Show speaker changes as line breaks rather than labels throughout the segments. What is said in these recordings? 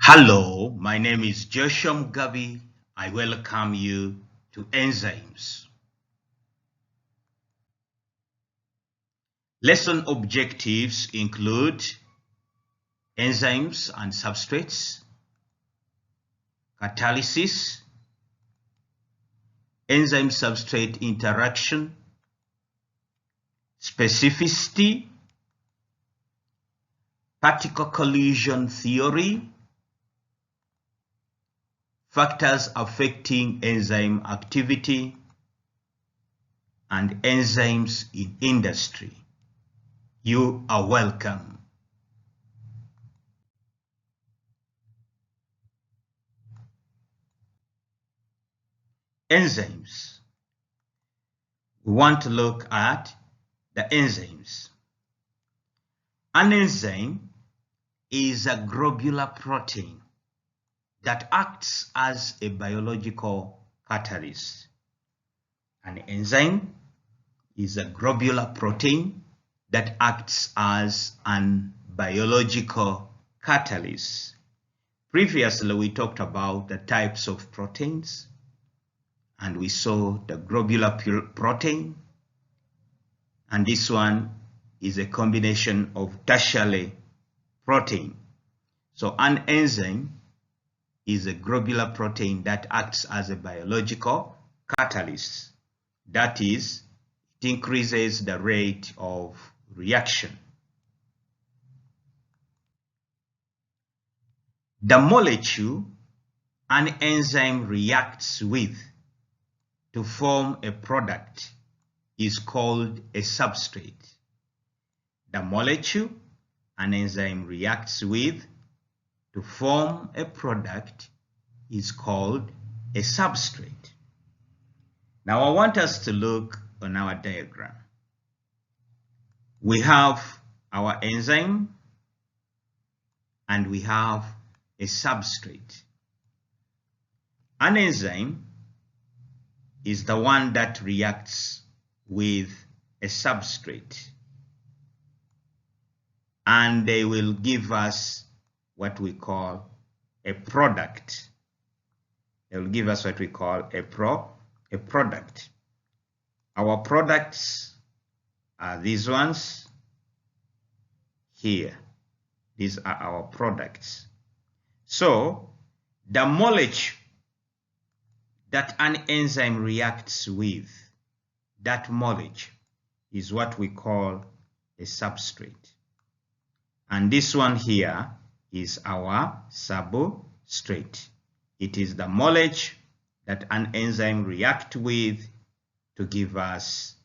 Hello, my name is Joshua Mugabi. I welcome you to Enzymes. Lesson objectives include enzymes and substrates, catalysis, enzyme-substrate interaction, specificity, particle collision theory, factors affecting enzyme activity, and enzymes in industry. You are welcome. Enzymes. We want to look at the enzymes. An enzyme is a globular protein that acts as a biological catalyst. An enzyme is a globular protein that acts as an biological catalyst. Previously, we talked about the types of proteins, and we saw the globular protein, and this one is a combination of tertiary protein. So an enzyme is a globular protein that acts as a biological catalyst. That is, it increases the rate of reaction. The molecule an enzyme reacts with to form a product is called a substrate. The molecule an enzyme reacts with to form a product is called a substrate. Now I want us to look on our diagram. We have our enzyme and we have a substrate. An enzyme is the one that reacts with a substrate, and they will give us what we call a product. They will give us what we call a product. Our products are these ones here. These are our products. So the molecule that an enzyme reacts with, that molecule is what we call a substrate. And this one here is our substrate. It is the molecule that an enzyme reacts with to give us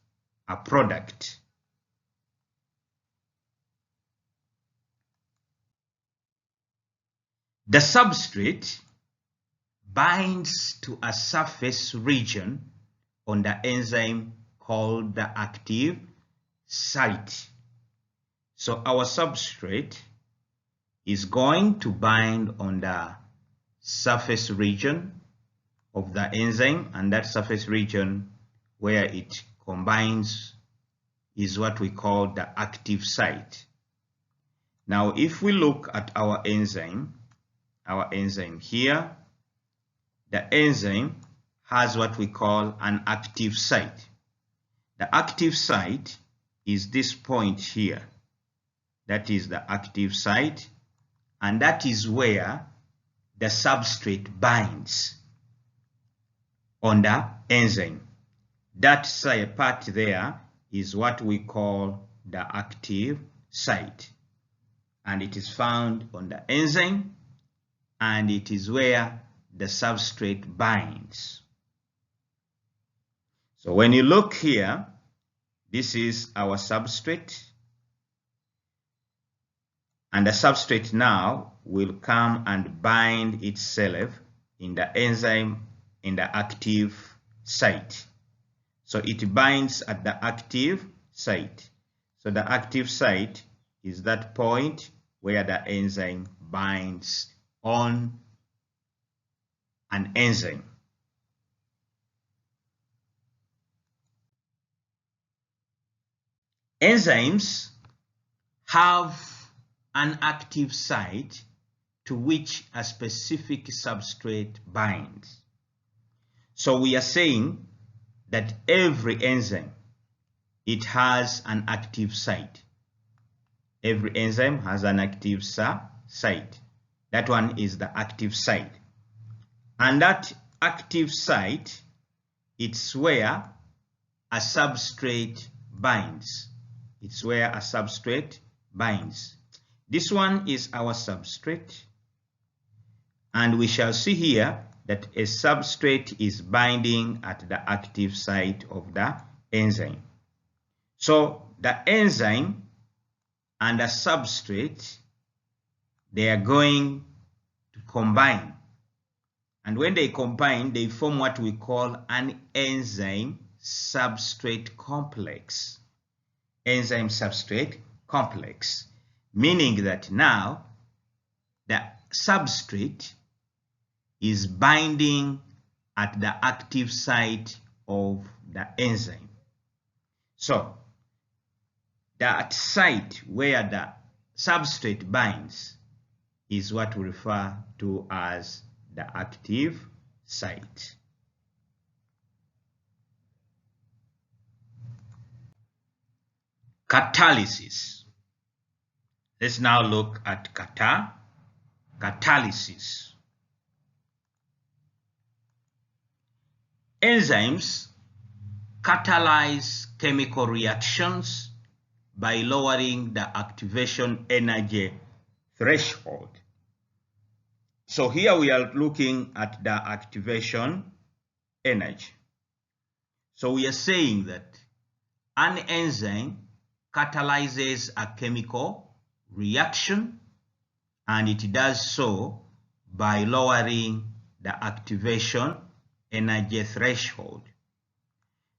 a product. The substrate binds to a surface region on the enzyme called the active site. So our substrate is going to bind on the surface region of the enzyme, and that surface region where it combines is what we call the active site. Now if we look at our enzyme here, the enzyme has what we call an active site. The active site is this point here. That is the active site, and that is where the substrate binds on the enzyme. That side part there is what we call the active site, and it is found on the enzyme, and it is where the substrate binds. So when you look here, this is our substrate, and the substrate now will come and bind itself in the enzyme in the active site. So it binds at the active site. So the active site is that point where the enzyme binds on an enzyme. Enzymes have an active site to to which a specific substrate binds. So we are saying that every enzyme, it has an active site. Every enzyme has an active site. That one is the active site. And that active site, it's where a substrate binds. It's where a substrate binds. This one is our substrate. And we shall see here that a substrate is binding at the active site of the enzyme. So the enzyme and the substrate, they are going to combine. And when they combine, they form what we call an enzyme-substrate complex. Enzyme-substrate complex, meaning that now the substrate is binding at the active site of the enzyme. So that site where the substrate binds is what we refer to as the active site. Catalysis. Let's now look at catalysis. Enzymes catalyze chemical reactions by lowering the activation energy threshold. So here we are looking at the activation energy. So we are saying that an enzyme catalyzes a chemical reaction, and it does so by lowering the activation energy threshold.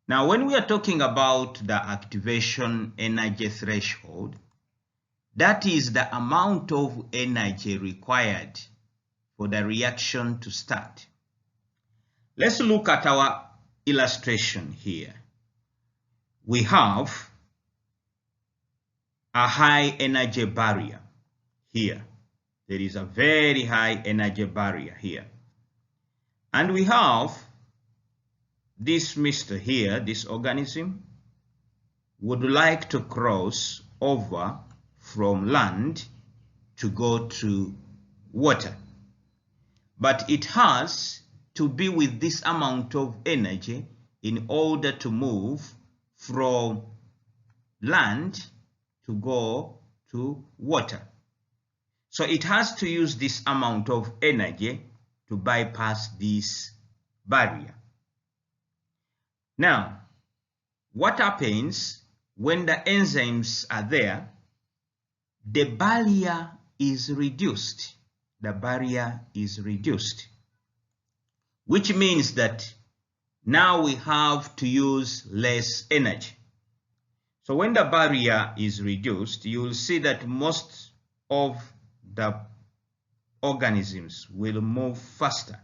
Now, when we are talking about the activation energy threshold, that is the amount of energy required for the reaction to start. Let's look at our illustration here. We have a high energy barrier here. There is a very high energy barrier here. And we have this mister here, this organism, would like to cross over from land to go to water. But it has to be with this amount of energy in order to move from land to go to water. So it has to use this amount of energy to bypass this barrier. Now, what happens when the enzymes are there? The barrier is reduced. The barrier is reduced, which means that now we have to use less energy. So when the barrier is reduced, you will see that most of the organisms will move faster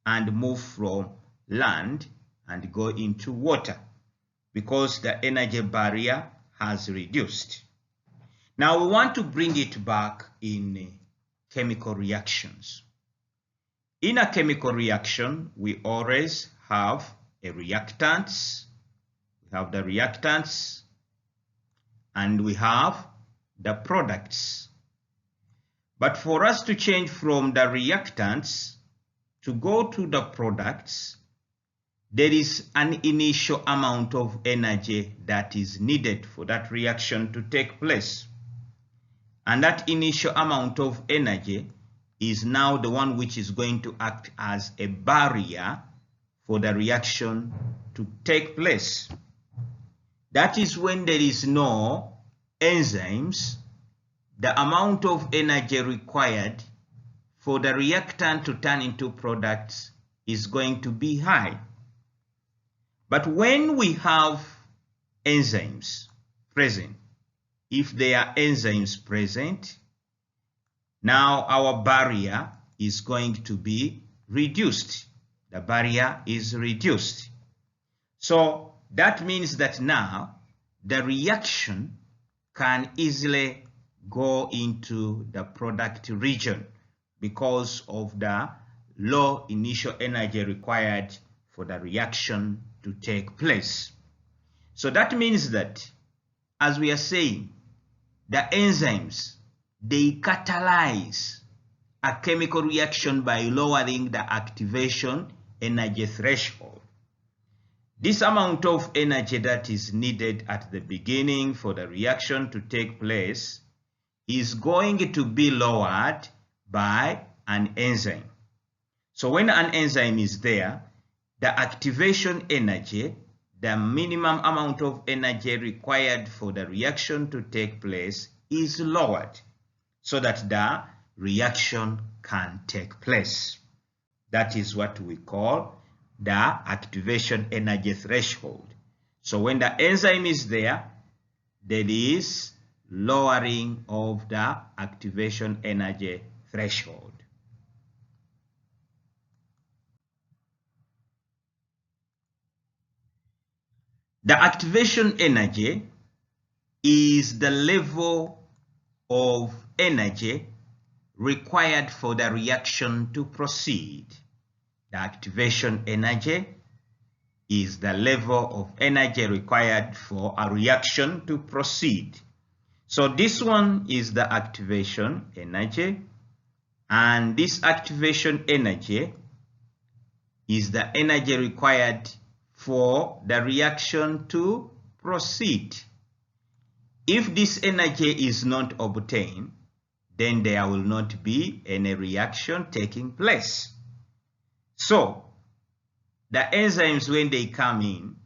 and move from land and go into water because the energy barrier has reduced. Now we want to bring it back in chemical reactions. In a chemical reaction, we always have a reactants. We have the reactants and we have the products. But for us to change from the reactants to go to the products, there is an initial amount of energy that is needed for that reaction to take place. And that initial amount of energy is now the one which is going to act as a barrier for the reaction to take place. That is when there is no enzymes, the amount of energy required for the reactant to turn into products is going to be high. But when we have enzymes present, if there are enzymes present, now our barrier is going to be reduced. The barrier is reduced. So that means that now the reaction can easily go into the product region because of the low initial energy required for the reaction to take place. So that means that, as we are saying, the enzymes, they catalyze a chemical reaction by lowering the activation energy threshold. This amount of energy that is needed at the beginning for the reaction to take place is going to be lowered by an enzyme. So when an enzyme is there, the activation energy, the minimum amount of energy required for the reaction to take place, is lowered so that the reaction can take place. That is what we call the activation energy threshold. So when the enzyme is there, there is lowering of the activation energy threshold. The activation energy is the level of energy required for the reaction to proceed. The activation energy is the level of energy required for a reaction to proceed. So this one is the activation energy, and this activation energy is the energy required for the reaction to proceed. If this energy is not obtained, then there will not be any reaction taking place. So the enzymes, when they come in,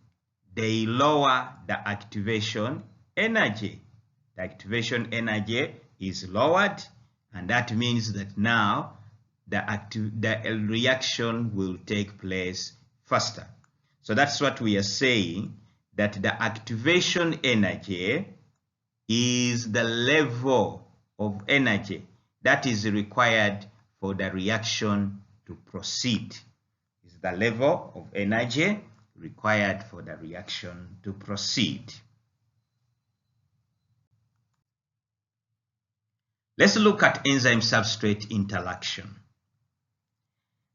they lower the activation energy. The activation energy is lowered, and that means that now the reaction will take place faster. So that's what we are saying, that the activation energy is the level of energy that is required for the reaction to proceed. Is the level of energy required for the reaction to proceed. Let's look at enzyme-substrate interaction.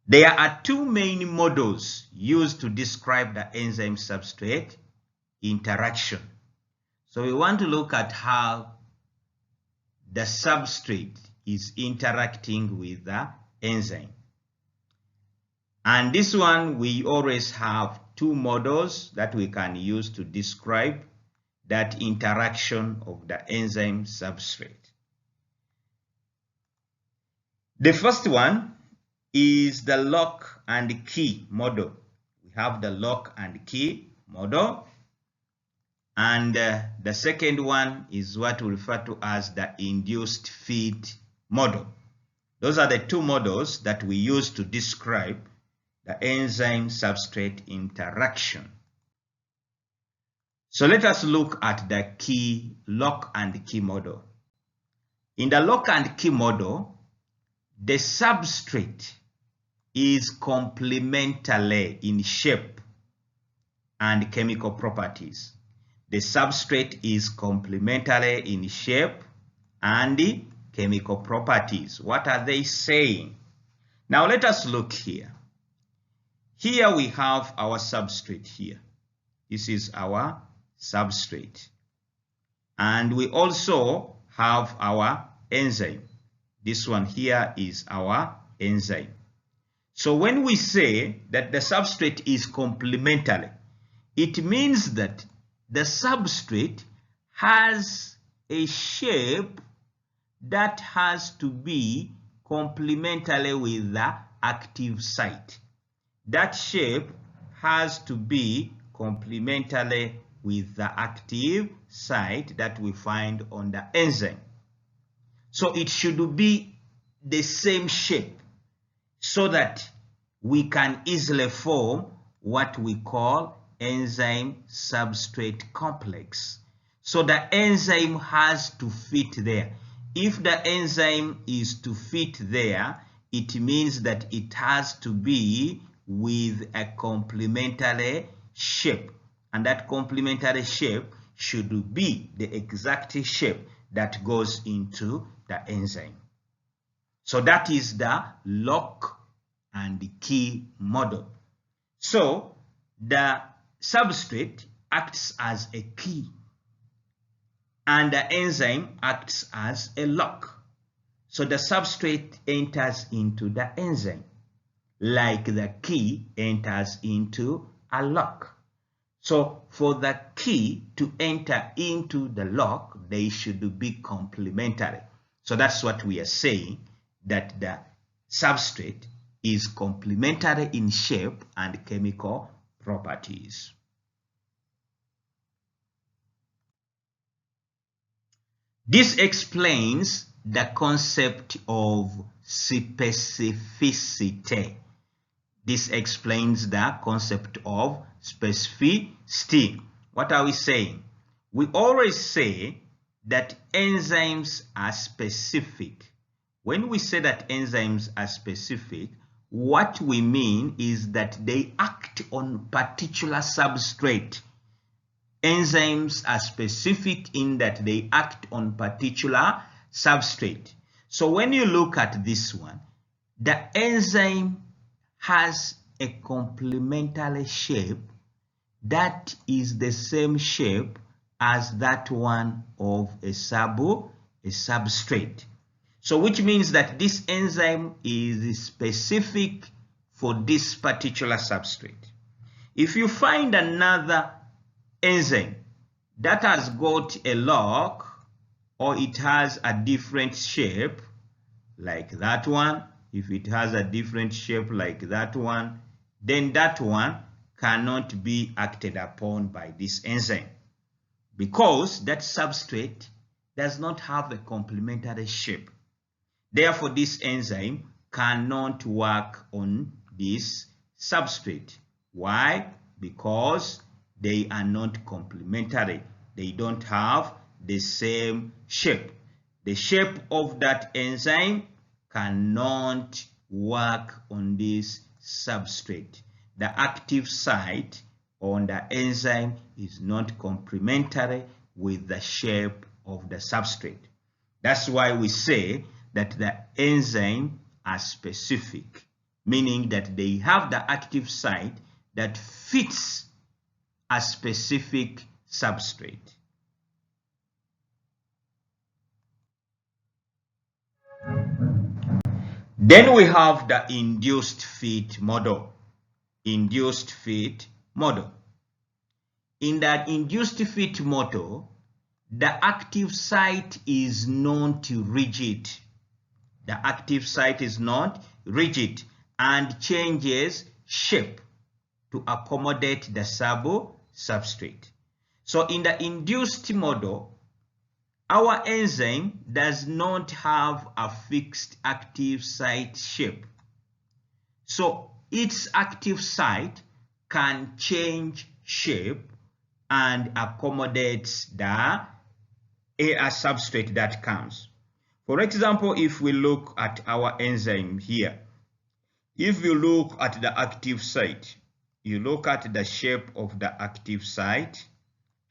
There are two main models used to describe the enzyme-substrate interaction. So we want to look at how the substrate is interacting with the enzyme. And this one, we always have two models that we can use to describe that interaction of the enzyme substrate. The first one is the lock and key model. We have the lock and key model. And the second one is what we refer to as the induced feed model. Those are the two models that we use to describe the enzyme-substrate interaction. So let us look at the lock and key model. In the lock and key model, the substrate is complementary in shape and chemical properties. The substrate is complementary in shape and chemical properties. What are they saying? Now let us look here. Here we have our substrate here. This is our substrate. And we also have our enzyme. This one here is our enzyme. So when we say that the substrate is complementary, it means that the substrate has a shape that has to be complementary with the active site. That shape has to be complementary with the active site that we find on the enzyme. So it should be the same shape so that we can easily form what we call enzyme-substrate complex. So the enzyme has to fit there. If the enzyme is to fit there, it means that it has to be with a complementary shape. And that complementary shape should be the exact shape that goes into the enzyme. So that is the lock and key model. So the substrate acts as a key and the enzyme acts as a lock. So the substrate enters into the enzyme like the key enters into a lock. So for the key to enter into the lock, they should be complementary. So that's what we are saying, that the substrate is complementary in shape and chemical properties. This explains the concept of specificity. This explains the concept of specificity. What are we saying? We always say that enzymes are specific. When we say that enzymes are specific, what we mean is that they act on particular substrate. Enzymes are specific in that they act on particular substrate. So when you look at this one, the enzyme has a complementary shape that is the same shape as that one of a substrate. So which means that this enzyme is specific for this particular substrate. If you find another enzyme that has got a lock or it has a different shape like that one, if it has a different shape like that one, then that one cannot be acted upon by this enzyme because that substrate does not have a complementary shape. Therefore, this enzyme cannot work on this substrate. Why? Because they are not complementary. They don't have the same shape. The shape of that enzyme cannot work on this substrate. The active site on the enzyme is not complementary with the shape of the substrate. That's why we say that the enzyme are specific, meaning that they have the active site that fits a specific substrate. Then we have the induced feed model. Induced feed model. In that induced feed model, the active site is not rigid. The active site is not rigid and changes shape to accommodate the substrate. So in the induced model, our enzyme does not have a fixed active site shape. So its active site can change shape and accommodates the substrate that comes. For example, if we look at our enzyme here, if you look at the active site, you look at the shape of the active site,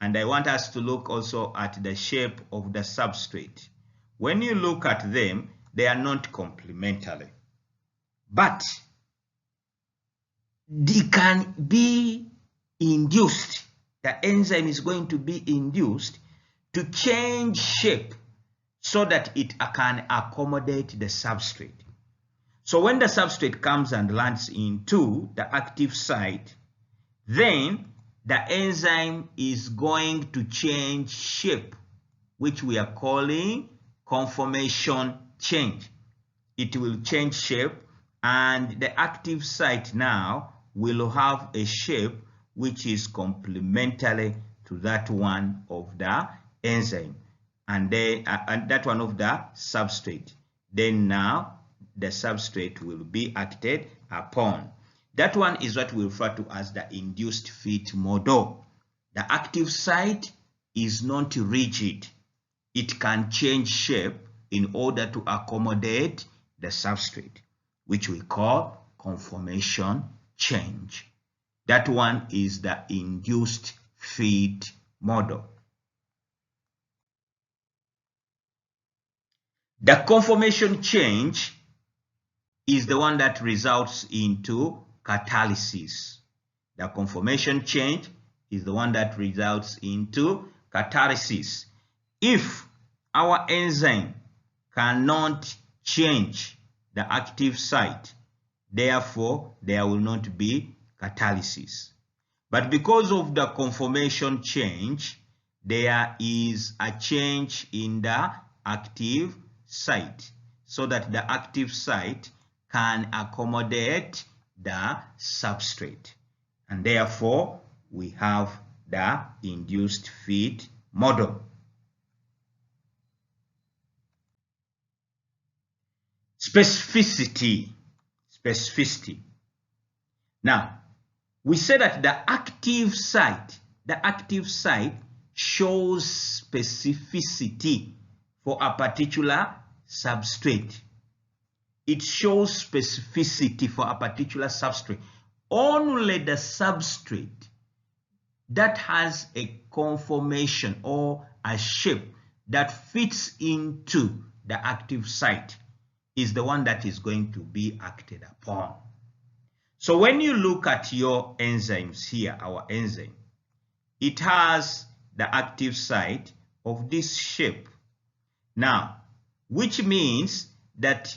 and I want us to look also at the shape of the substrate. When you look at them, they are not complementary, but they can be induced. The enzyme is going to be induced to change shape so that it can accommodate the substrate. So when the substrate comes and lands into the active site, then the enzyme is going to change shape, which we are calling conformation change. It will change shape and the active site now will have a shape which is complementary to that one of the enzyme and that one of the substrate. Then now the substrate will be acted upon. That one is what we refer to as the induced feed model. The active site is not rigid. It can change shape in order to accommodate the substrate, which we call conformation change. That one is the induced feed model. The conformation change is the one that results into catalysis. The conformation change is the one that results into catalysis. If our enzyme cannot change the active site, therefore there will not be catalysis. But because of the conformation change, there is a change in the active site, so that the active site can accommodate the substrate. And therefore, we have the induced feed model. Specificity. Now, we say that the active site shows specificity for a particular substrate. It shows specificity for a particular substrate. Only the substrate that has a conformation or a shape that fits into the active site is the one that is going to be acted upon. So when you look at your enzymes here, our enzyme, it has the active site of this shape. Now, which means that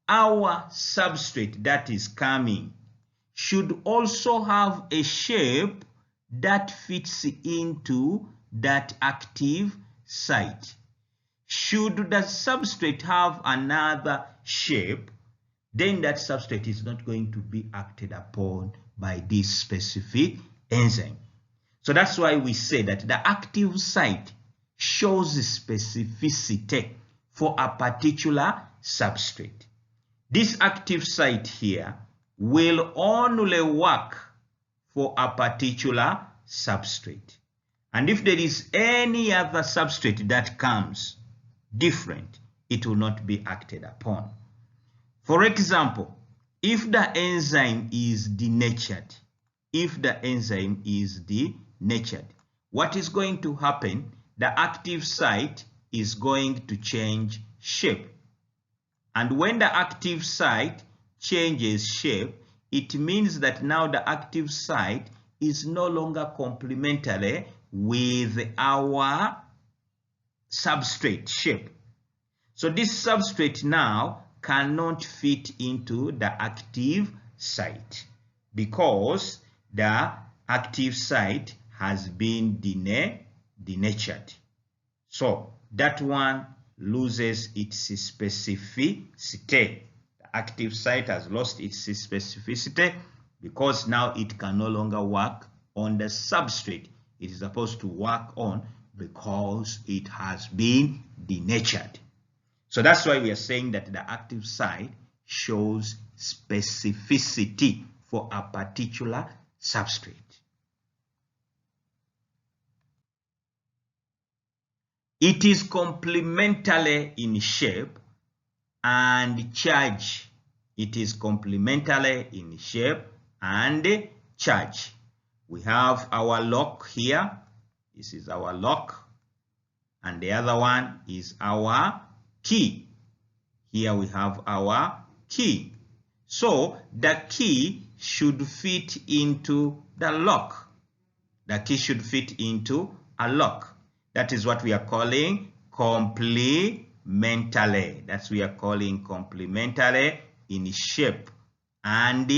our substrate that is coming should also have a shape that fits into that active site. Should the substrate have another shape, then that substrate is not going to be acted upon by this specific enzyme. So that's why we say that the active site shows specificity for a particular substrate. This active site here will only work for a particular substrate. And if there is any other substrate that comes different, it will not be acted upon. For example, if the enzyme is denatured, what is going to happen? The active site is going to change shape. And when the active site changes shape, it means that now the active site is no longer complementary with our substrate shape. So this substrate now cannot fit into the active site because the active site has been denatured. So that one loses its specificity. The active site has lost its specificity because now it can no longer work on the substrate it is supposed to work on because it has been denatured. So that's why we are saying that the active site shows specificity for a particular substrate. It is complementary in shape and charge. It is complementary in shape and charge. We have our lock here. This is our lock. And the other one is our key. Here we have our key. So the key should fit into the lock. The key should fit into a lock. That is what we are calling complementary. That's what we are calling complementary in shape and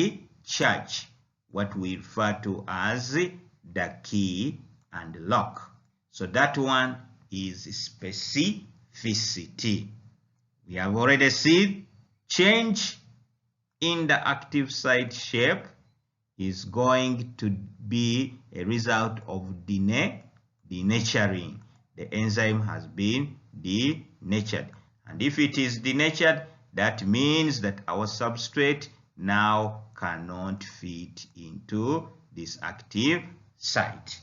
charge. What we refer to as the key and lock. So that one is specificity. We have already seen change in the active site shape is going to be a result of denaturing. The enzyme has been denatured. And if it is denatured, that means that our substrate now cannot fit into this active site.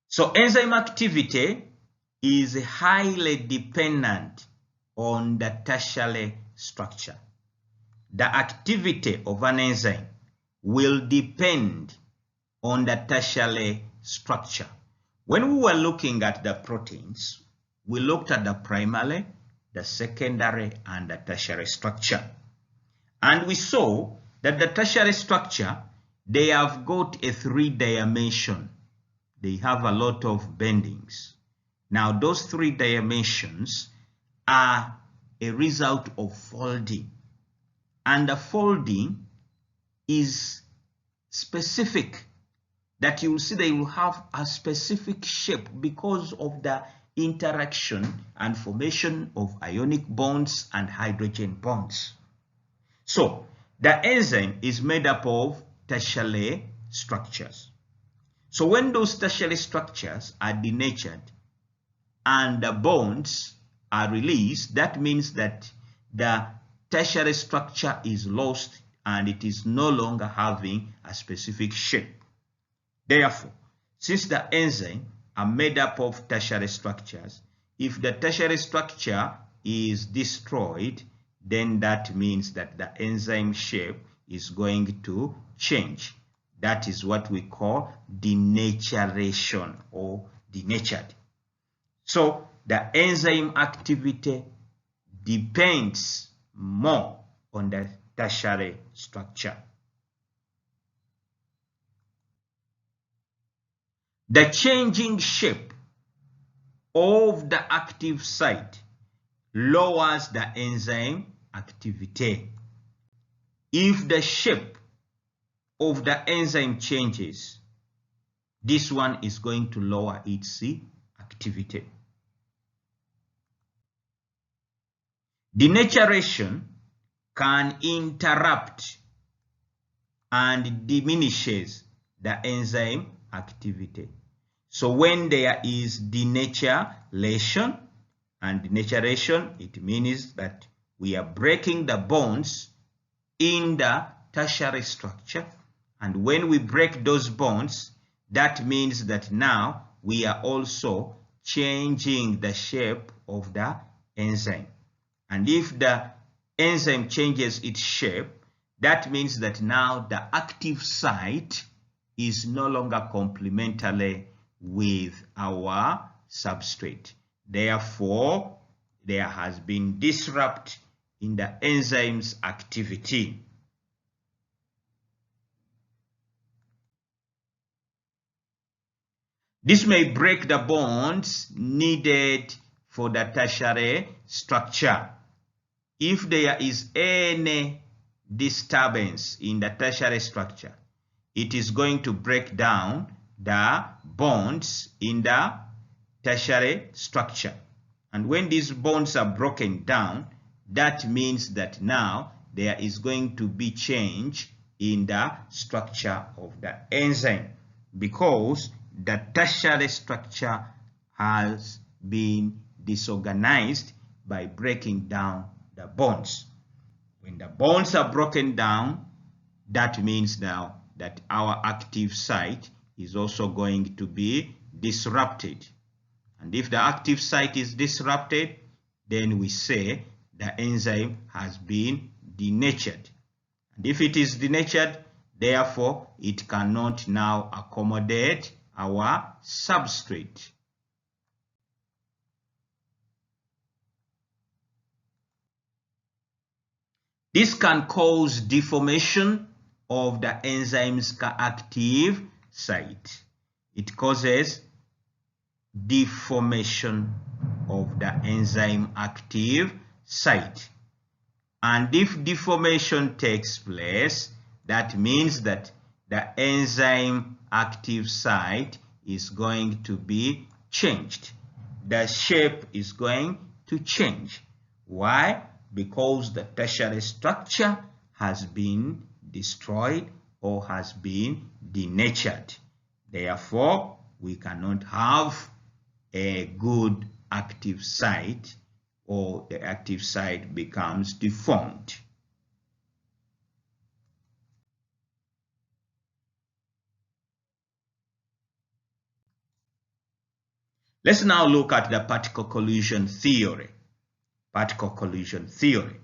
So enzyme activity is highly dependent on the tertiary structure. The activity of an enzyme will depend on the tertiary structure. When we were looking at the proteins, we looked at the primary, the secondary and the tertiary structure. And we saw that the tertiary structure, they have got a 3 dimension. They have a lot of bendings. Now those 3 dimensions are a result of folding. And the folding is specific, that you will see they will have a specific shape because of the interaction and formation of ionic bonds and hydrogen bonds. So the enzyme is made up of tertiary structures. So when those tertiary structures are denatured and the bonds are released, that means that the tertiary structure is lost and it is no longer having a specific shape. Therefore, since the enzyme are made up of tertiary structures, if the tertiary structure is destroyed, then that means that the enzyme shape is going to change. That is what we call denaturation or denatured. So the enzyme activity depends more on the tertiary structure. The changing shape of the active site lowers the enzyme activity. If the shape of the enzyme changes, this one is going to lower its activity. Denaturation can interrupt and diminishes the enzyme activity. So when there is denaturation, and denaturation, it means that we are breaking the bonds in the tertiary structure. And when we break those bonds, that means that now we are also changing the shape of the enzyme. And if the enzyme changes its shape, that means that now the active site is no longer complementary with our substrate. Therefore, there has been disrupt in the enzyme's activity. This may break the bonds needed for the tertiary structure. If there is any disturbance in the tertiary structure, it is going to break down the bonds in the tertiary structure. And when these bonds are broken down, that means that now there is going to be change in the structure of the enzyme, because the tertiary structure has been disorganized by breaking down the bonds. When the bonds are broken down, that means now that our active site is also going to be disrupted. And if the active site is disrupted, then we say the enzyme has been denatured. And if it is denatured, therefore it cannot now accommodate our substrate. This can cause deformation of the enzyme's active site. It causes deformation of the enzyme active site. And if deformation takes place, that means that the enzyme active site is going to be changed. The shape is going to change. Why? Because the tertiary structure has been destroyed or has been denatured. Therefore, we cannot have a good active site, or the active site becomes deformed. Let's now look at the particle collision theory. Particle collision theory.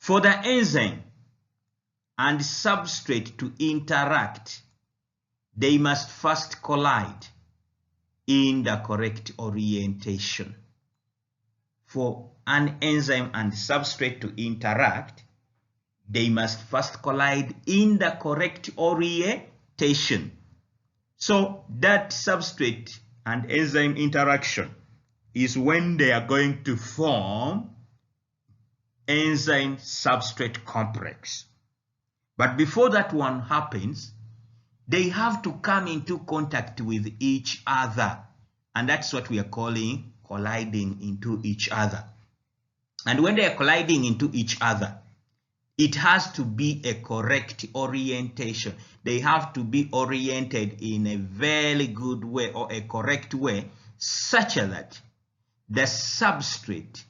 For the enzyme and substrate to interact, they must first collide in the correct orientation. for an enzyme and substrate to interact, they must first collide in the correct orientation. So that substrate and enzyme interaction is when they are going to form enzyme-substrate complex. But before that one happens, they have to come into contact with each other. And that's what we are calling colliding into each other. And when they are colliding into each other, it has to be a correct orientation. They have to be oriented in a very good way or a correct way, such that the substrate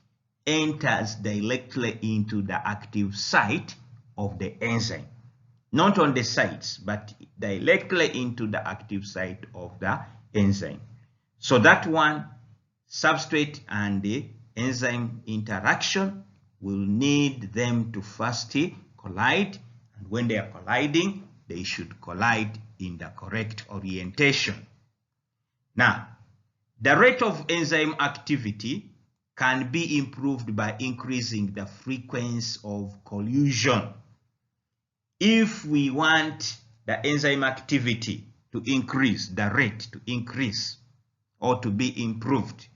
enters directly into the active site of the enzyme. Not on the sites, but directly into the active site of the enzyme. So that one, substrate and the enzyme interaction, will need them to first collide, and when they are colliding, they should collide in the correct orientation. Now, the rate of enzyme activity can be improved by increasing the frequency of collision. If we want the enzyme activity to increase, the rate to increase or to be improved,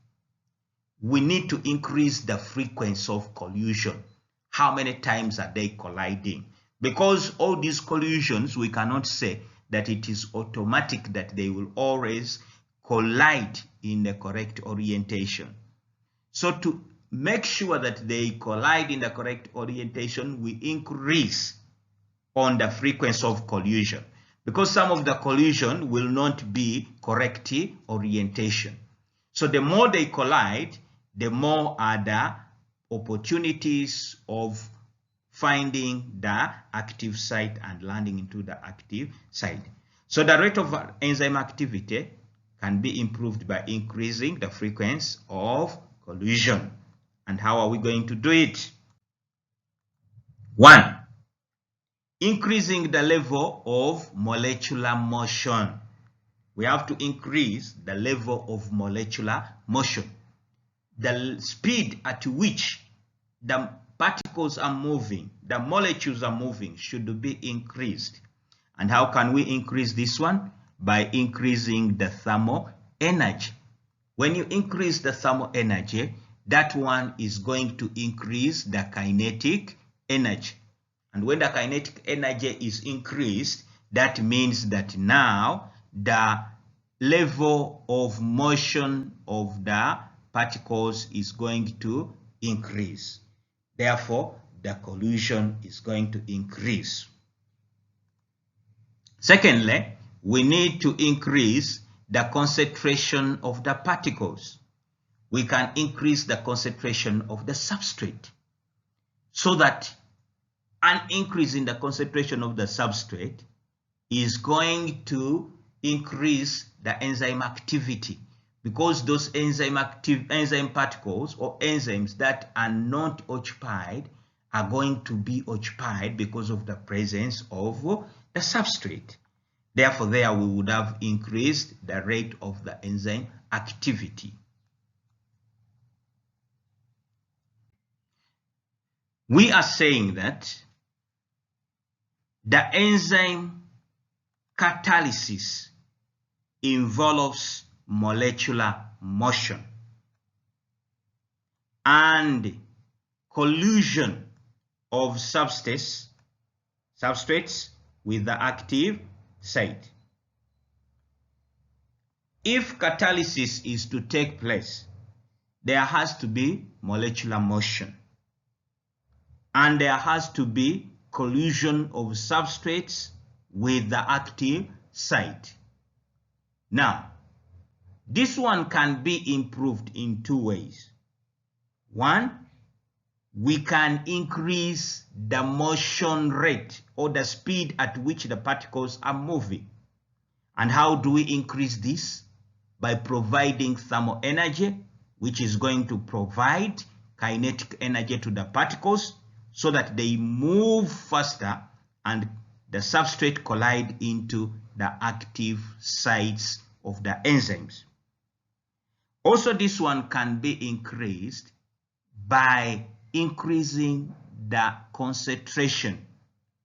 we need to increase the frequency of collision. How many times are they colliding? Because all these collisions, we cannot say that it is automatic that they will always collide in the correct orientation. So to make sure that they collide in the correct orientation, we increase on the frequency of collision, because some of the collision will not be correct orientation. So the more they collide, the more are the opportunities of finding the active site and landing into the active site. So the rate of enzyme activity can be improved by increasing the frequency of collision. And how are we going to do it? 1. Increasing the level of molecular motion. We have to increase the level of molecular motion. The speed at which the particles are moving, the molecules are moving, should be increased. And how can we increase this one? By increasing the thermal energy. When you increase the thermal energy, that one is going to increase the kinetic energy. And when the kinetic energy is increased, that means that now the level of motion of the particles is going to increase. Therefore, the collision is going to increase. Secondly, we need to increase the concentration of the particles. We can increase the concentration of the substrate, so that an increase in the concentration of the substrate is going to increase the enzyme activity, because those enzyme particles or enzymes that are not occupied are going to be occupied because of the presence of the substrate. Therefore, there we would have increased the rate of the enzyme activity. We are saying that the enzyme catalysis involves molecular motion, and collision of substrates with the active site. If catalysis is to take place, there has to be molecular motion, and there has to be collision of substrates with the active site. Now, this one can be improved in 2 ways. 1, we can increase the motion rate or the speed at which the particles are moving. And how do we increase this? By providing thermal energy, which is going to provide kinetic energy to the particles so that they move faster and the substrate collide into the active sites of the enzymes. Also, this one can be increased by increasing the concentration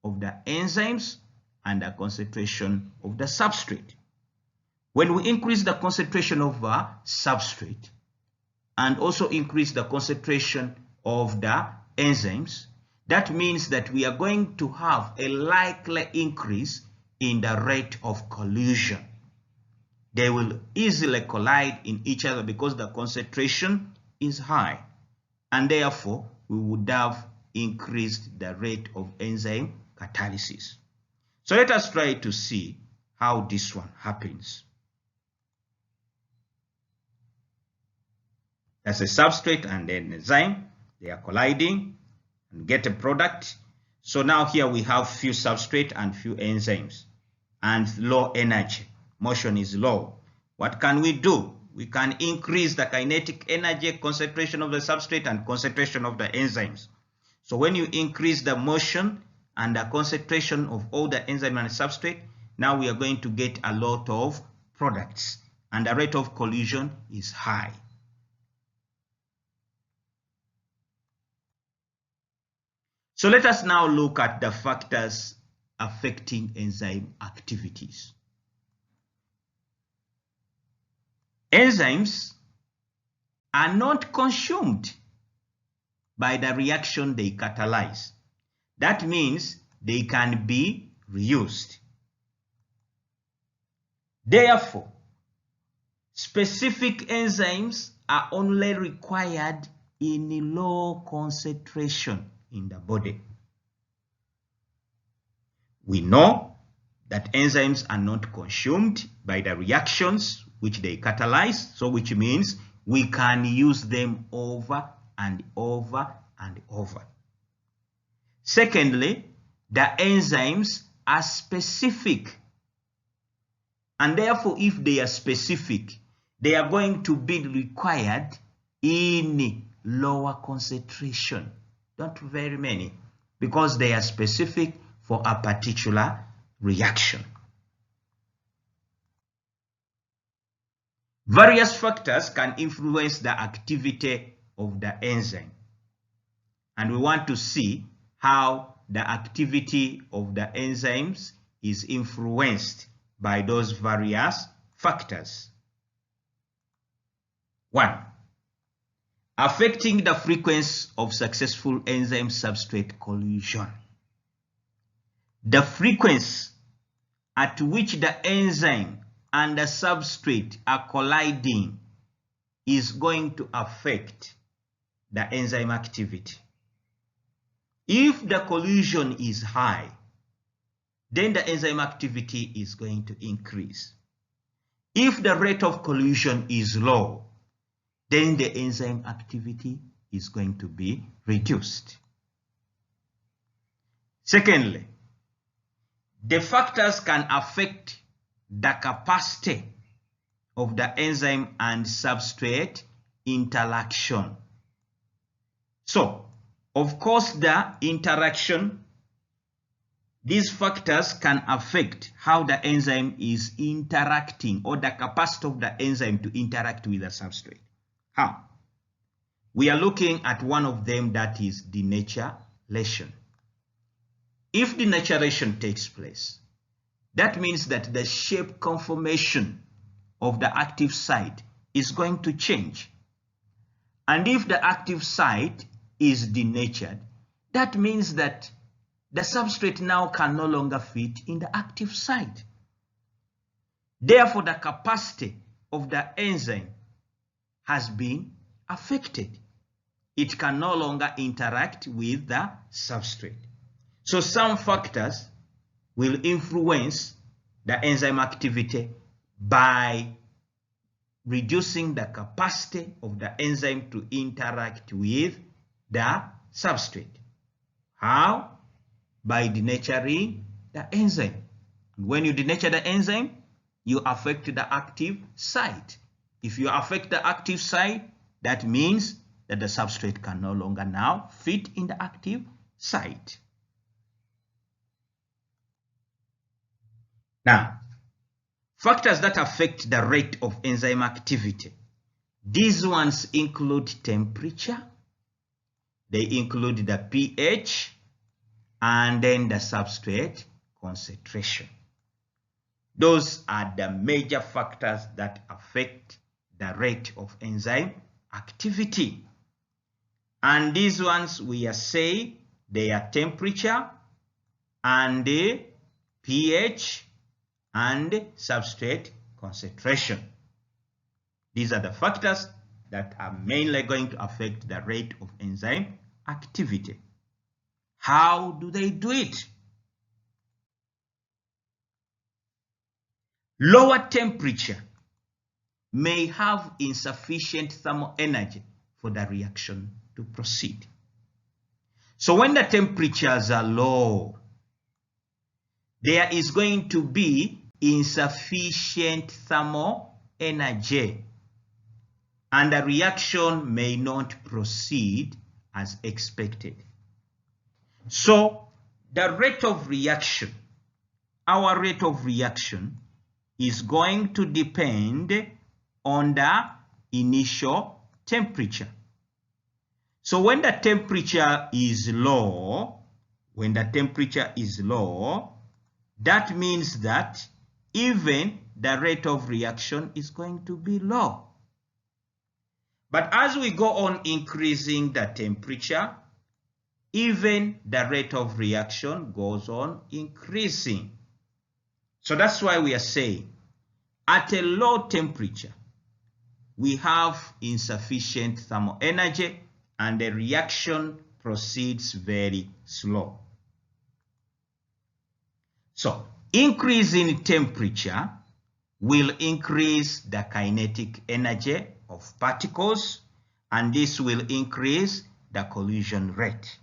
of the enzymes and the concentration of the substrate. When we increase the concentration of a substrate and also increase the concentration of the enzymes, that means that we are going to have a likely increase in the rate of collision. They will easily collide in each other because the concentration is high, and therefore we would have increased the rate of enzyme catalysis. So let us try to see how this one happens. That's a substrate and an enzyme. They are colliding and get a product. So now here we have few substrate and few enzymes and low energy. Motion is low. What can we do? We can increase the kinetic energy, concentration of the substrate and concentration of the enzymes. So when you increase the motion and the concentration of all the enzyme and substrate, now we are going to get a lot of products and the rate of collision is high. So let us now look at the factors affecting enzyme activities. Enzymes are not consumed by the reaction they catalyze. That means they can be reused. Therefore, specific enzymes are only required in low concentration in the body. We know that enzymes are not consumed by the reactions which they catalyze, so which means we can use them over and over and over. Secondly, the enzymes are specific, and therefore if they are specific, they are going to be required in lower concentration, not very many, because they are specific for a particular reaction. Various factors can influence the activity of the enzyme, and we want to see how the activity of the enzymes is influenced by those various factors. 1. Affecting the frequency of successful enzyme-substrate collision. The frequency at which the enzyme and the substrate are colliding is going to affect the enzyme activity. If the collision is high, then the enzyme activity is going to increase. If the rate of collision is low, then the enzyme activity is going to be reduced. Secondly, the factors can affect the capacity of the enzyme and substrate interaction. So, of course, the interaction, these factors can affect how the enzyme is interacting or the capacity of the enzyme to interact with the substrate. How? We are looking at one of them, that is denaturation. If denaturation takes place, that means that the shape conformation of the active site is going to change. And if the active site is denatured, that means that the substrate now can no longer fit in the active site. Therefore, the capacity of the enzyme has been affected. It can no longer interact with the substrate. So some factors will influence the enzyme activity by reducing the capacity of the enzyme to interact with the substrate. How? By denaturing the enzyme. When you denature the enzyme, you affect the active site. If you affect the active site, that means that the substrate can no longer now fit in the active site. Now, factors that affect the rate of enzyme activity. These ones include temperature, They include the pH and then the substrate concentration. Those are the major factors that affect the rate of enzyme activity. And these ones we are saying they are temperature and the pH and substrate concentration. These are the factors that are mainly going to affect the rate of enzyme activity. How do they do it? Lower temperature may have insufficient thermal energy for the reaction to proceed. So when the temperatures are low, there is going to be insufficient thermal energy, and the reaction may not proceed as expected. So the rate of reaction, our rate of reaction, is going to depend on the initial temperature. So when the temperature is low, that means that even the rate of reaction is going to be low. But as we go on increasing the temperature, even the rate of reaction goes on increasing. So that's why we are saying at a low temperature, we have insufficient thermal energy and the reaction proceeds very slow. So increase in temperature will increase the kinetic energy of particles, and this will increase the collision rate.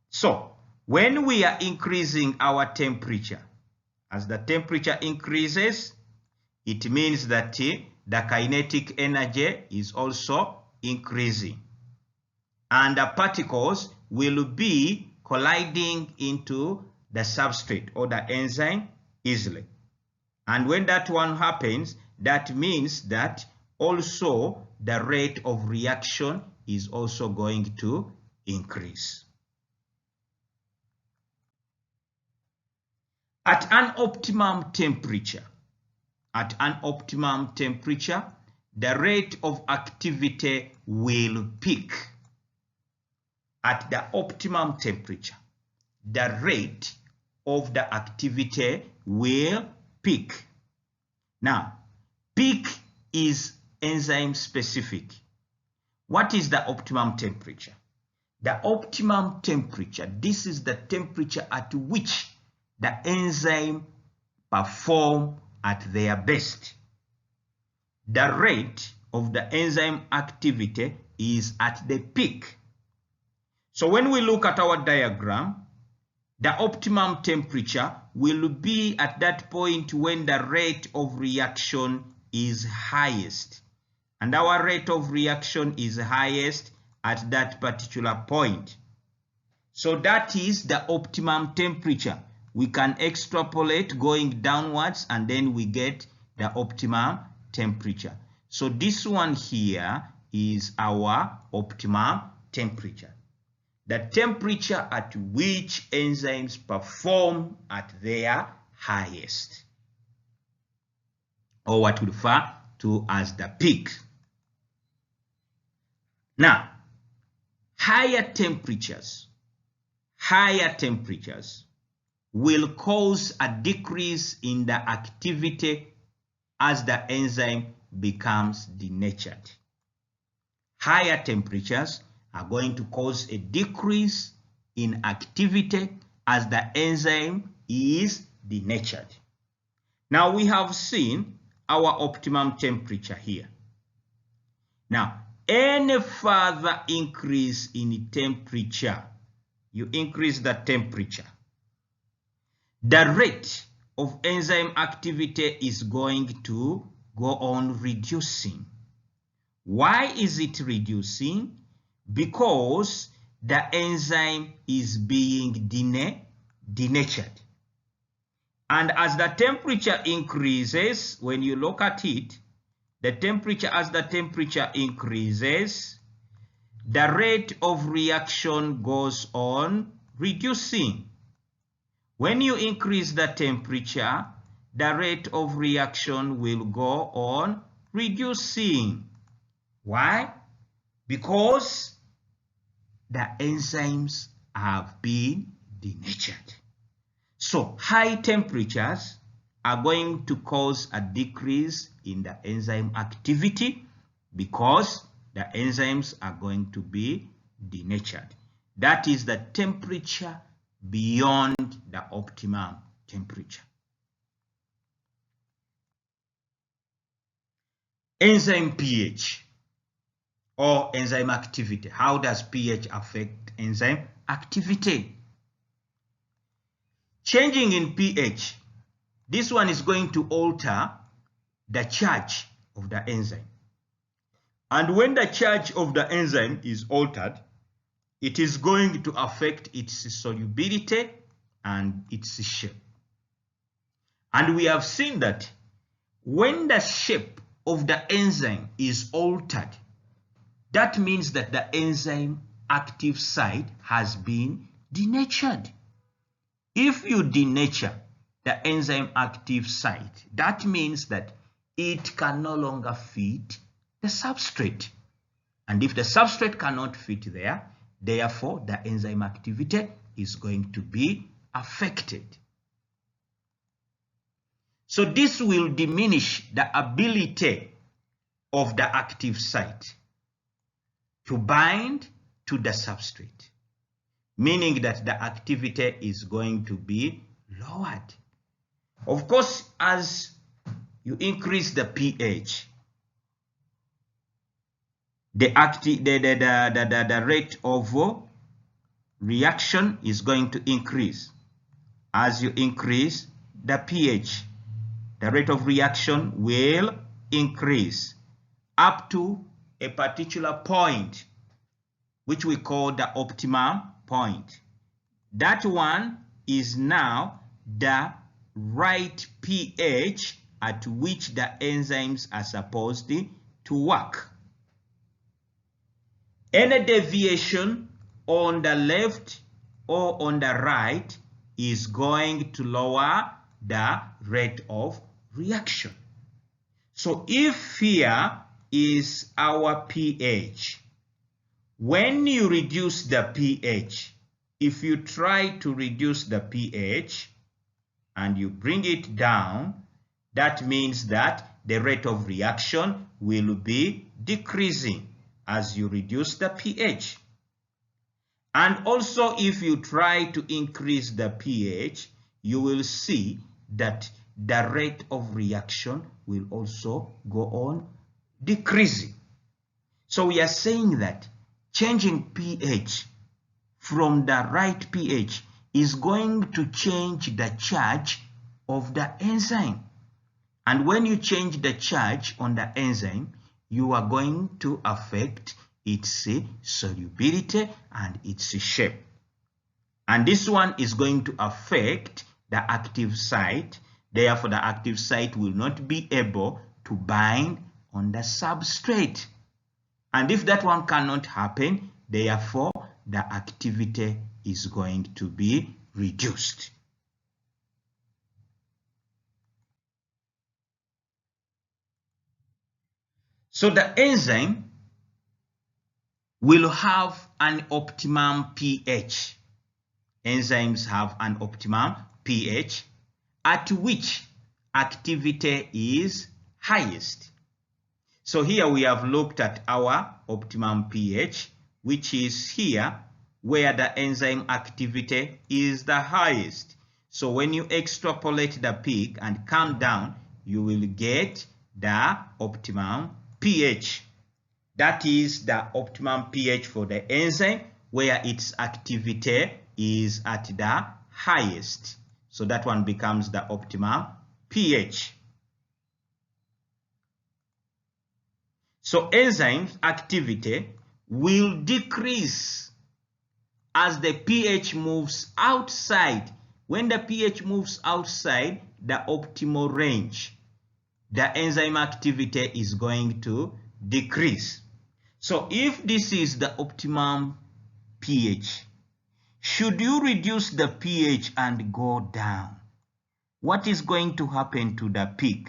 So when we are increasing our temperature, as the temperature increases, it means that the kinetic energy is also increasing, and the particles will be colliding into the substrate or the enzyme easily. And when that one happens, that means that also the rate of reaction is also going to increase. At an optimum temperature, the rate of activity will peak. At the optimum temperature, the rate of the activity will peak. Now, peak is enzyme specific. What is the optimum temperature? The optimum temperature, this is the temperature at which the enzyme perform at their best. The rate of the enzyme activity is at the peak. So when we look at our diagram, the optimum temperature will be at that point when the rate of reaction is highest. And our rate of reaction is highest at that particular point. So that is the optimum temperature. We can extrapolate going downwards and then we get the optimum temperature. So this one here is our optimum temperature. The temperature at which enzymes perform at their highest, or what we refer to as the peak. Now, higher temperatures will cause a decrease in the activity as the enzyme becomes denatured. Higher temperatures are going to cause a decrease in activity as the enzyme is denatured. Now we have seen our optimum temperature here. Now, any further increase in temperature, you increase the temperature, the rate of enzyme activity is going to go on reducing. Why is it reducing? Because the enzyme is being denatured. And as the temperature increases, when you look at it, as the temperature increases, the rate of reaction goes on reducing. When you increase the temperature, the rate of reaction will go on reducing. Why? Because the enzymes have been denatured. So high temperatures are going to cause a decrease in the enzyme activity because the enzymes are going to be denatured. That is the temperature beyond the optimum temperature. Enzyme pH or enzyme activity. How does pH affect enzyme activity? Changing in pH, this one is going to alter the charge of the enzyme. And when the charge of the enzyme is altered, it is going to affect its solubility and its shape. And we have seen that when the shape of the enzyme is altered, that means that the enzyme active site has been denatured. If you denature the enzyme active site, that means that it can no longer fit the substrate. And if the substrate cannot fit there, therefore the enzyme activity is going to be affected. So this will diminish the ability of the active site to bind to the substrate, meaning that the activity is going to be lowered. Of course, as you increase the pH, the rate of reaction is going to increase. As you increase the pH, the rate of reaction will increase up to a particular point, which we call the optimum point. That one is now the right pH at which the enzymes are supposed to work. Any deviation on the left or on the right is going to lower the rate of reaction. So if here is our pH, when you reduce the pH, if you try to reduce the pH and you bring it down, that means that the rate of reaction will be decreasing as you reduce the pH. And also if you try to increase the pH, you will see that the rate of reaction will also go on decreasing. So we are saying that changing pH from the right pH is going to change the charge of the enzyme. And when you change the charge on the enzyme, you are going to affect its solubility and its shape. And this one is going to affect the active site. Therefore, the active site will not be able to bind on the substrate. And if that one cannot happen, therefore, the activity is going to be reduced. So the enzyme will have an optimum pH. Enzymes have an optimum pH at which activity is highest. So here we have looked at our optimum pH, which is here where the enzyme activity is the highest. So when you extrapolate the peak and come down, you will get the optimum pH. That is the optimum pH for the enzyme where its activity is at the highest. So that one becomes the optimum pH. So enzyme activity will decrease as the pH moves outside. When the pH moves outside the optimal range, the enzyme activity is going to decrease. So if this is the optimum pH, should you reduce the pH and go down, what is going to happen to the peak?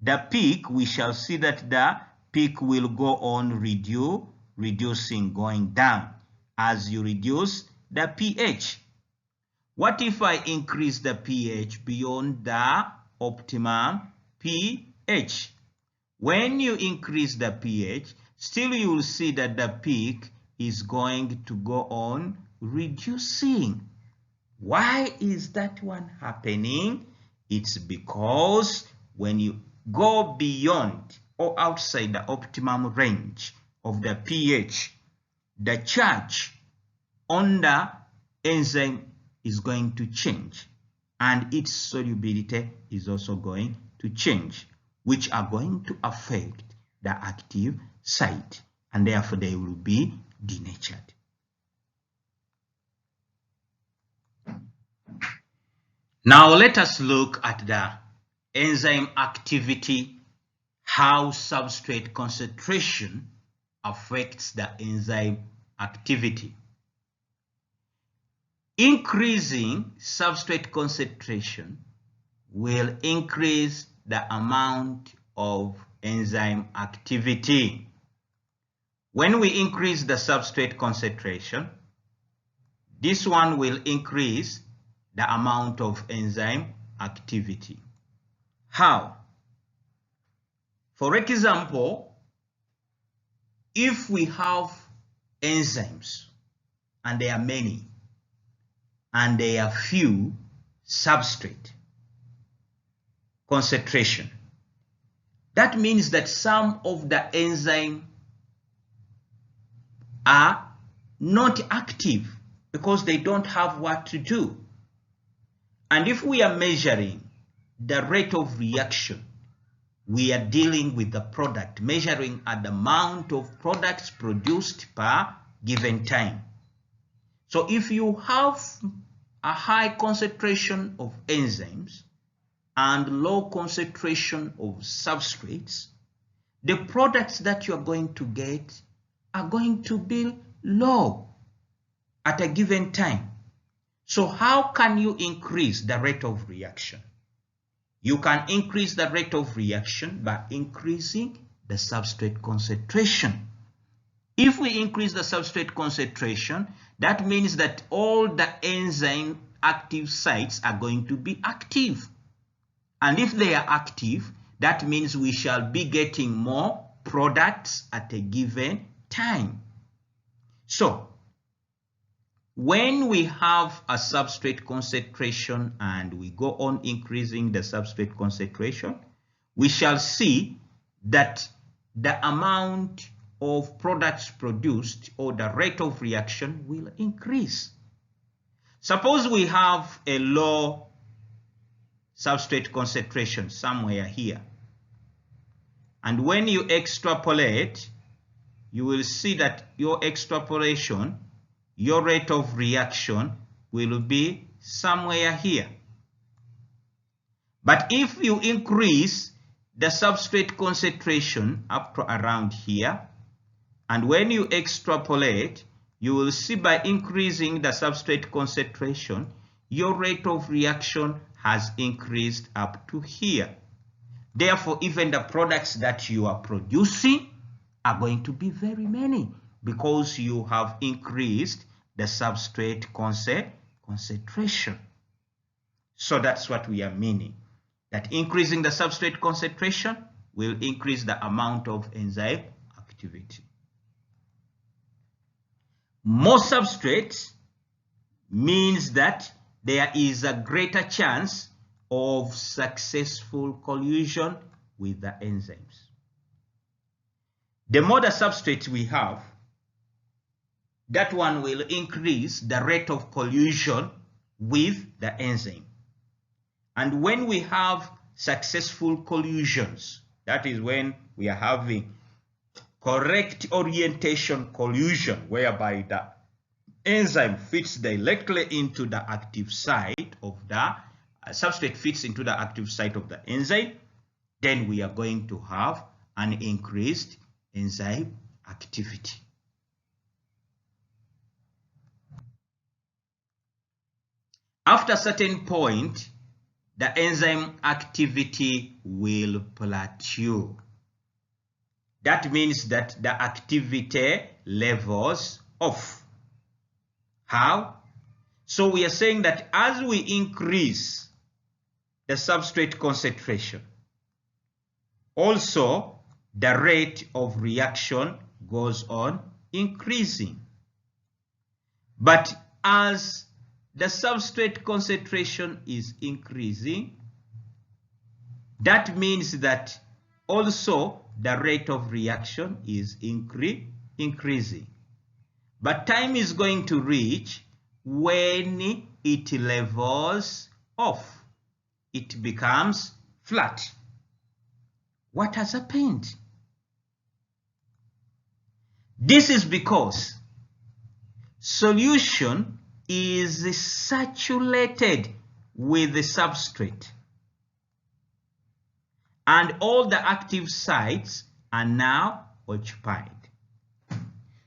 The peak, we shall see that the peak will go on reducing, going down as you reduce the pH. What if I increase the pH beyond the optimum pH? When you increase the pH, still you will see that the peak is going to go on reducing. Why is that one happening? It's because when you go beyond or outside the optimum range of the pH, the charge on the enzyme is going to change, and its solubility is also going to change, which are going to affect the active site, and therefore they will be denatured. Now let us look at the enzyme activity, how substrate concentration affects the enzyme activity. Increasing substrate concentration will increase the amount of enzyme activity. When we increase the substrate concentration, this one will increase the amount of enzyme activity. How? For example, if we have enzymes and there are many and there are few substrate concentration, that means that some of the enzymes are not active because they don't have what to do. And if we are measuring the rate of reaction, we are dealing with the product, measuring at the amount of products produced per given time. So if you have a high concentration of enzymes and low concentration of substrates, the products that you are going to get are going to be low at a given time. So how can you increase the rate of reaction? You can increase the rate of reaction by increasing the substrate concentration. If we increase the substrate concentration, that means that all the enzyme active sites are going to be active. And if they are active, that means we shall be getting more products at a given time. So, when we have a substrate concentration and we go on increasing the substrate concentration, we shall see that the amount of products produced or the rate of reaction will increase. Suppose we have a low substrate concentration somewhere here, and when you extrapolate, you will see that your extrapolation, your rate of reaction will be somewhere here. But if you increase the substrate concentration up to around here, and when you extrapolate, you will see by increasing the substrate concentration, your rate of reaction has increased up to here. Therefore, even the products that you are producing are going to be very many because you have increased the substrate concentration. So that's what we are meaning, that increasing the substrate concentration will increase the amount of enzyme activity. More substrates means that there is a greater chance of successful collision with the enzymes. The more the substrates we have, that one will increase the rate of collision with the enzyme. And when we have successful collisions, that is when we are having correct orientation collision, whereby the enzyme fits directly into the active site of the substrate fits into the active site of the enzyme, then we are going to have an increased enzyme activity. After a certain point, the enzyme activity will plateau. That means that the activity levels off. How? So we are saying that as we increase the substrate concentration, also the rate of reaction goes on increasing. But as the substrate concentration is increasing, that means that also the rate of reaction is increasing. But time is going to reach when it levels off. It becomes flat. What has happened? This is because solution is saturated with the substrate, and all the active sites are now occupied.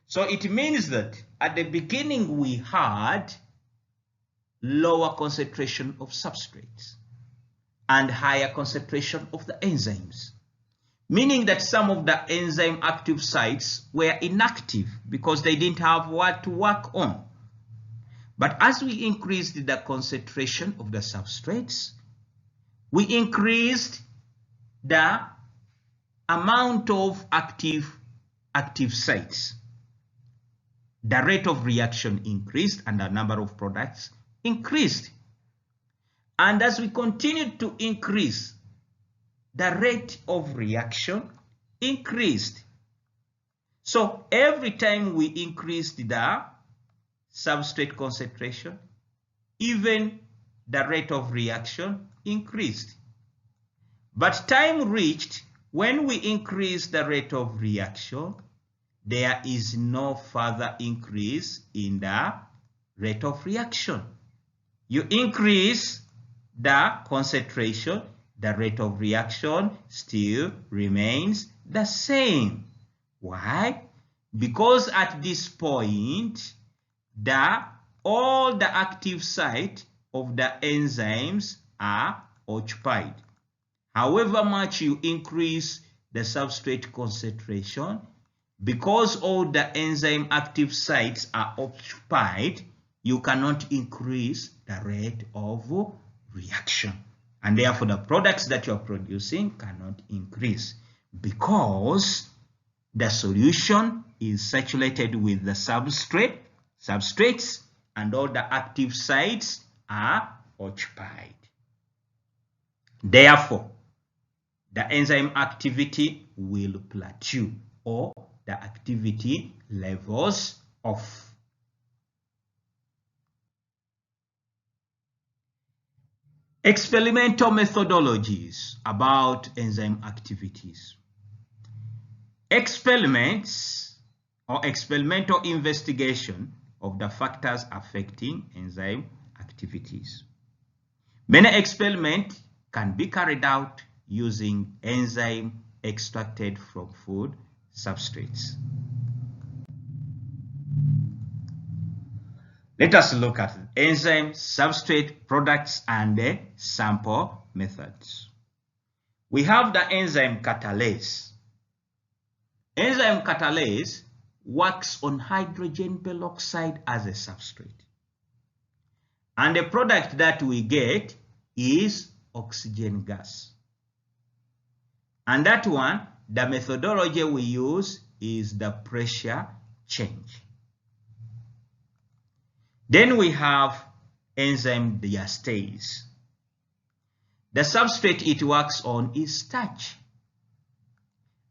So it means that at the beginning we had lower concentration of substrates and higher concentration of the enzymes, meaning that some of the enzyme active sites were inactive because they didn't have what to work on. But as we increased the concentration of the substrates, we increased the amount of active sites. The rate of reaction increased and the number of products increased. And as we continued to increase, the rate of reaction increased. So every time we increased the substrate concentration, even the rate of reaction increased. But time reached when we increase the rate of reaction, there is no further increase in the rate of reaction. You increase the concentration, the rate of reaction still remains the same. Why? Because at this point, all the active sites of the enzymes are occupied. However much you increase the substrate concentration, because all the enzyme active sites are occupied, you cannot increase the rate of reaction. And therefore, the products that you're producing cannot increase because the solution is saturated with the substrates, and all the active sites are occupied. Therefore, the enzyme activity will plateau, or the activity levels off. Experimental methodologies about enzyme activities. Experiments or experimental investigation of the factors affecting enzyme activities. Many experiments can be carried out using enzyme extracted from food substrates. Let us look at enzyme substrate products and the sample methods. We have the enzyme catalase. Enzyme catalase works on hydrogen peroxide as a substrate. And the product that we get is oxygen gas. And that one, the methodology we use is the pressure change. Then we have enzyme diastase. The substrate it works on is starch.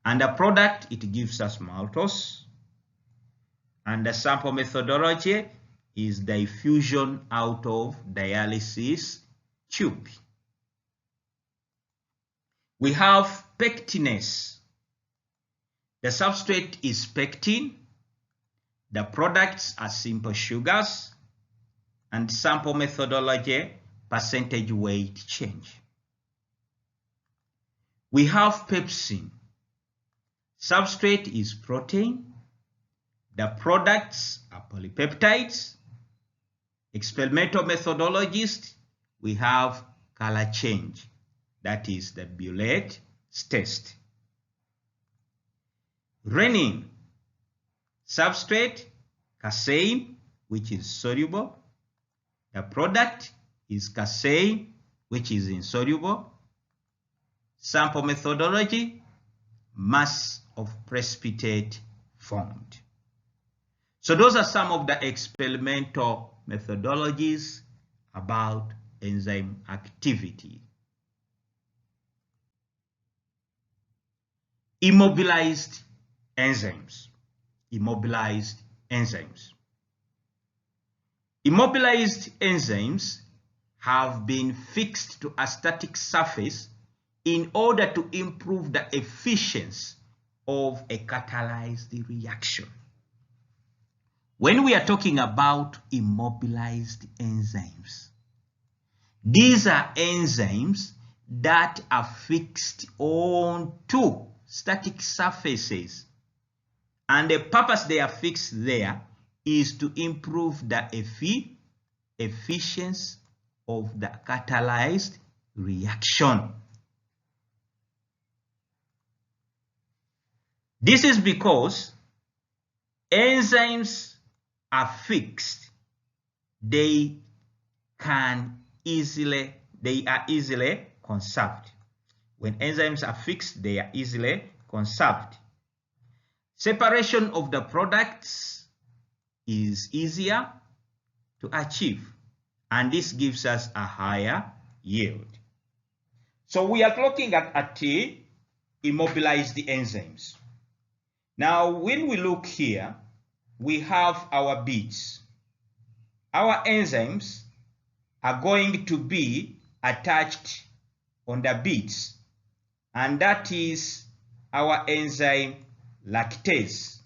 And the product, it gives us maltose. And the sample methodology is diffusion out of dialysis tube. We have pectinase. The substrate is pectin. The products are simple sugars. And sample methodology, percentage weight change. We have pepsin. Substrate is protein. The products are polypeptides. Experimental methodologies, we have color change. That is the Bullet test. Renin substrate, casein, which is soluble. The product is casein, which is insoluble. Sample methodology, mass of precipitate formed. So those are some of the experimental methodologies about enzyme activity. Immobilized enzymes. Immobilized enzymes. Immobilized enzymes have been fixed to a static surface in order to improve the efficiency of a catalyzed reaction. When we are talking about immobilized enzymes, these are enzymes that are fixed onto static surfaces, and the purpose they are fixed there is to improve the efficiency of the catalyzed reaction. This is because enzymes are fixed. They are easily conserved. When enzymes are fixed, they are easily conserved. Separation of the products is easier to achieve, and this gives us a higher yield. So we are looking at immobilized enzymes. Now, when we look here, we have our beads. Our enzymes are going to be attached on the beads, and that is our enzyme lactase.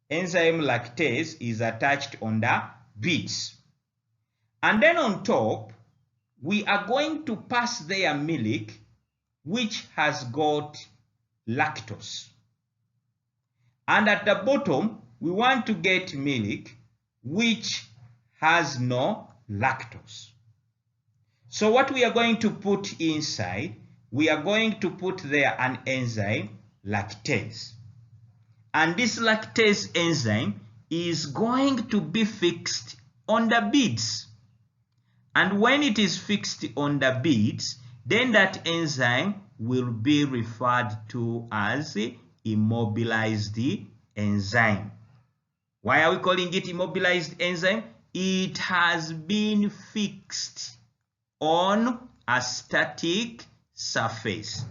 Enzyme lactase is attached on the beads. And then on top, we are going to pass their milk, which has got lactose. And at the bottom, we want to get milk, which has no lactose. So what we are going to put inside, we are going to put there an enzyme lactase. And this lactase enzyme is going to be fixed on the beads. And when it is fixed on the beads, then that enzyme will be referred to as immobilized enzyme. Why are we calling it immobilized enzyme? It has been fixed on a static surface.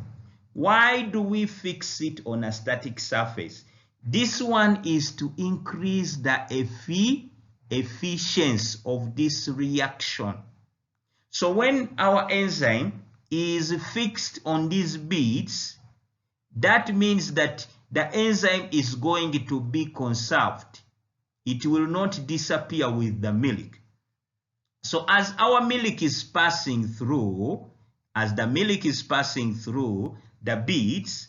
Why do we fix it on a static surface? This one is to increase the efficiency of this reaction. So when our enzyme is fixed on these beads, that means that the enzyme is going to be conserved. It will not disappear with the milk. So as our milk is passing through, the beads,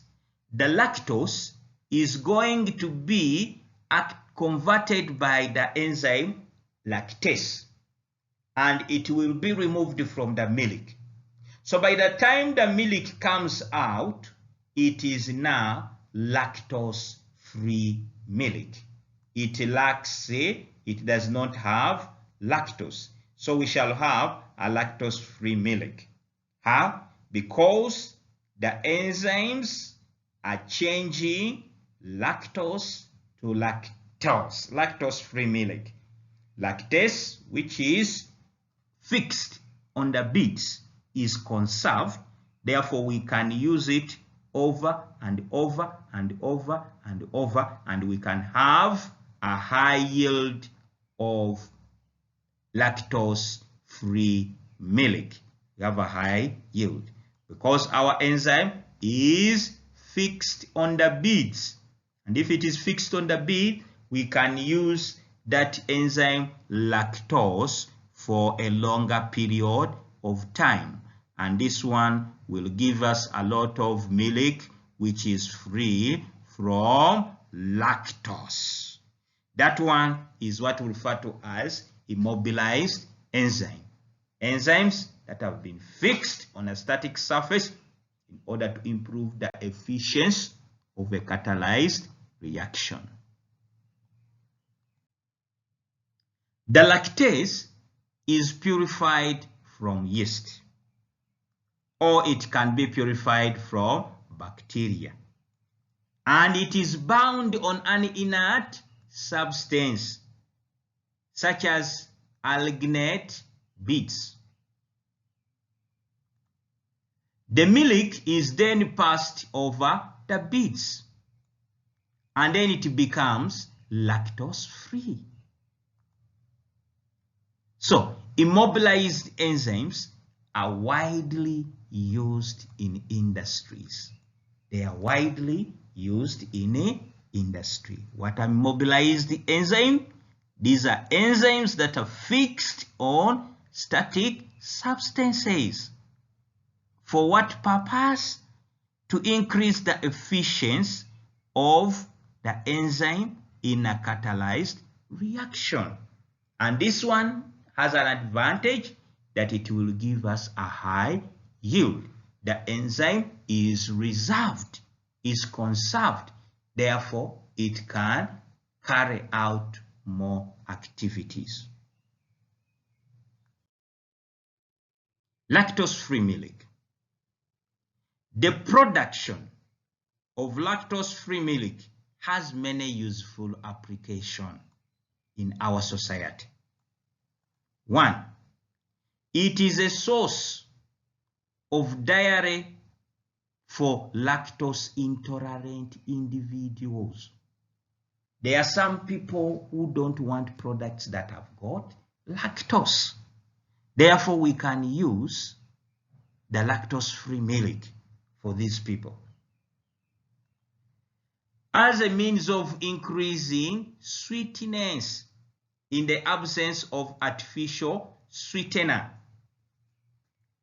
the lactose is going to be converted by the enzyme lactase, and it will be removed from the milk. So by the time the milk comes out, it is now lactose-free milk. It does not have lactose. So we shall have a lactose-free milk. How? Because the enzymes are changing lactose to lactose, lactose-free milk. Lactase, which is fixed on the beads, is conserved. Therefore, we can use it over and over and over and over, and we can have a high yield of lactose-free milk. We have a high yield because our enzyme is fixed on the beads. And if it is fixed on the bead, we can use that enzyme lactose for a longer period of time. And this one will give us a lot of milk which is free from lactose. That one is what we refer to as immobilized enzyme. Enzymes that have been fixed on a static surface in order to improve the efficiency of a catalyzed reaction. The lactase is purified from yeast, or it can be purified from bacteria, and it is bound on an inert substance such as alginate beads. The milk is then passed over the beads, and then it becomes lactose free. So, immobilized enzymes are widely used in industries. They are widely used in industry. What are immobilized enzymes? These are enzymes that are fixed on static substances. For what purpose? To increase the efficiency of the enzyme in a catalyzed reaction. And this one has an advantage that it will give us a high yield. The enzyme is reserved, is conserved. Therefore, it can carry out more activities. Lactose-free milk. The production of lactose-free milk has many useful applications in our society. 1. It is a source of dairy for lactose intolerant individuals. There are some people who don't want products that have got lactose. Therefore, we can use the lactose-free milk for these people as a means of increasing sweetness in the absence of artificial sweetener.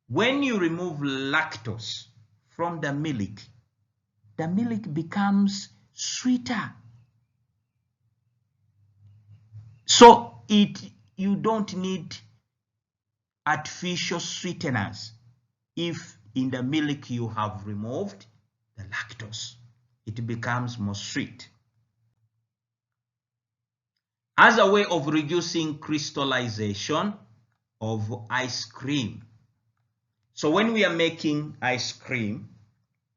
When you remove lactose from the milk becomes sweeter. So you don't need artificial sweeteners if in the milk you have removed the lactose. It becomes more sweet. As a way of reducing crystallization of ice cream. So when we are making ice cream,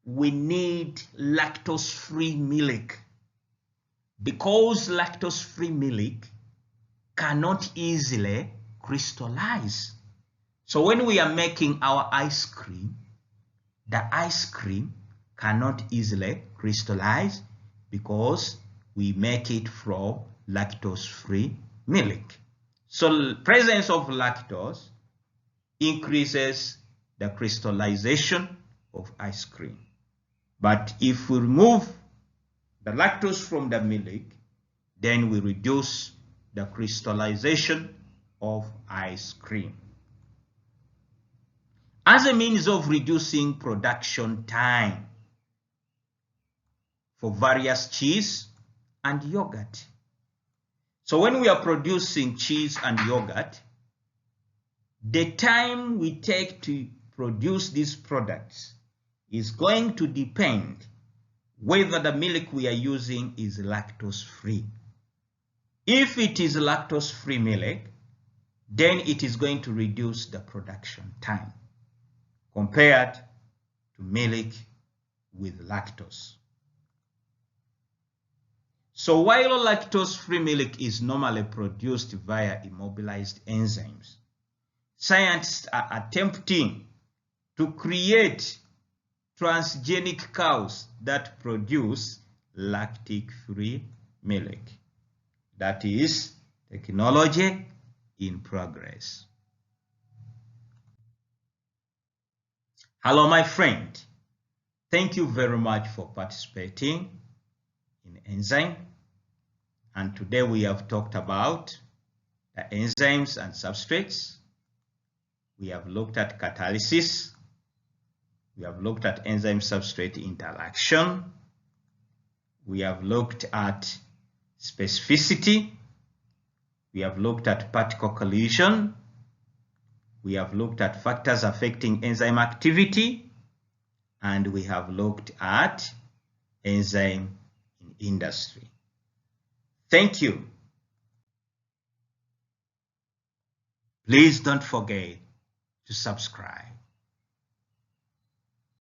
we need lactose-free milk, because lactose-free milk cannot easily crystallize. So when we are making our ice cream, the ice cream cannot easily crystallize because we make it from lactose-free milk. So the presence of lactose increases the crystallization of ice cream. But if we remove the lactose from the milk, then we reduce the crystallization of ice cream. As a means of reducing production time for various cheese and yogurt. So when we are producing cheese and yogurt, the time we take to produce these products is going to depend whether the milk we are using is lactose-free. If it is lactose-free milk, then it is going to reduce the production time compared to milk with lactose. So while lactose-free milk is normally produced via immobilized enzymes, scientists are attempting to create transgenic cows that produce lactic-free milk. That is technology in progress. Hello, my friend. Thank you very much for participating in Enzyme. And today we have talked about the enzymes and substrates. We have looked at catalysis. We have looked at enzyme-substrate interaction. We have looked at specificity, we have looked at particle collision, we have looked at factors affecting enzyme activity, and we have looked at enzyme in industry. Thank you. Please don't forget to subscribe.